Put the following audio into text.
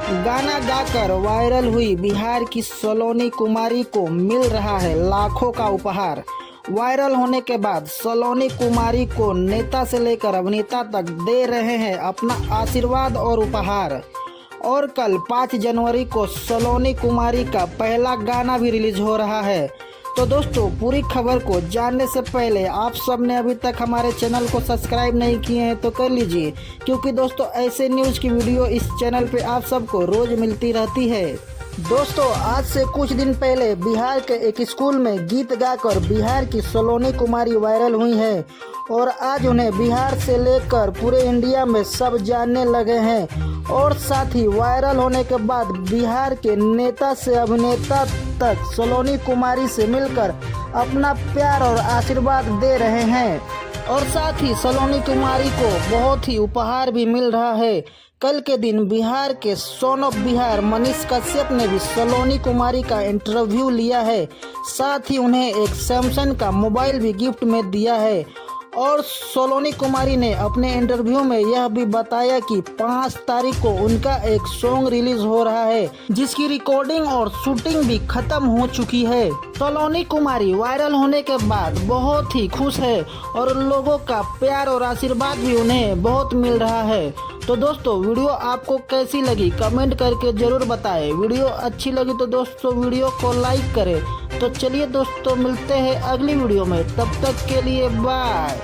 गाना गाकर वायरल हुई बिहार की सलोनी कुमारी को मिल रहा है लाखों का उपहार। वायरल होने के बाद सलोनी कुमारी को नेता से लेकर अभिनेता तक दे रहे हैं अपना आशीर्वाद और उपहार। और कल 5 जनवरी को सलोनी कुमारी का पहला गाना भी रिलीज हो रहा है। तो दोस्तों, पूरी खबर को जानने से पहले आप सब ने अभी तक हमारे चैनल को सब्सक्राइब नहीं किए हैं तो कर लीजिए, क्योंकि दोस्तों ऐसे न्यूज़ की वीडियो इस चैनल पे आप सबको रोज मिलती रहती है। दोस्तों, आज से कुछ दिन पहले बिहार के एक स्कूल में गीत गाकर बिहार की सलोनी कुमारी वायरल हुई है और आज उन्हें बिहार से लेकर पूरे इंडिया में सब जानने लगे हैं। और साथ ही वायरल होने के बाद बिहार के नेता से अभिनेता तक सलोनी कुमारी से मिलकर अपना प्यार और आशीर्वाद दे रहे हैं। और साथ ही सलोनी कुमारी को बहुत ही उपहार भी मिल रहा है। कल के दिन बिहार के सन ऑफ बिहार मनीष कश्यप ने भी सलोनी कुमारी का इंटरव्यू लिया है। साथ ही उन्हें एक सैमसंग का मोबाइल भी गिफ्ट में दिया है। और सलोनी कुमारी ने अपने इंटरव्यू में यह भी बताया कि 5 तारीख को उनका एक सॉन्ग रिलीज हो रहा है, जिसकी रिकॉर्डिंग और शूटिंग भी खत्म हो चुकी है। सलोनी कुमारी वायरल होने के बाद बहुत ही खुश है और लोगों का प्यार और आशीर्वाद भी उन्हें बहुत मिल रहा है। तो दोस्तों, वीडियो आपको कैसी लगी कमेंट करके जरूर बताएं। वीडियो अच्छी लगी तो दोस्तों वीडियो को लाइक करें। तो चलिए दोस्तों, मिलते हैं अगली वीडियो में, तब तक के लिए बाय।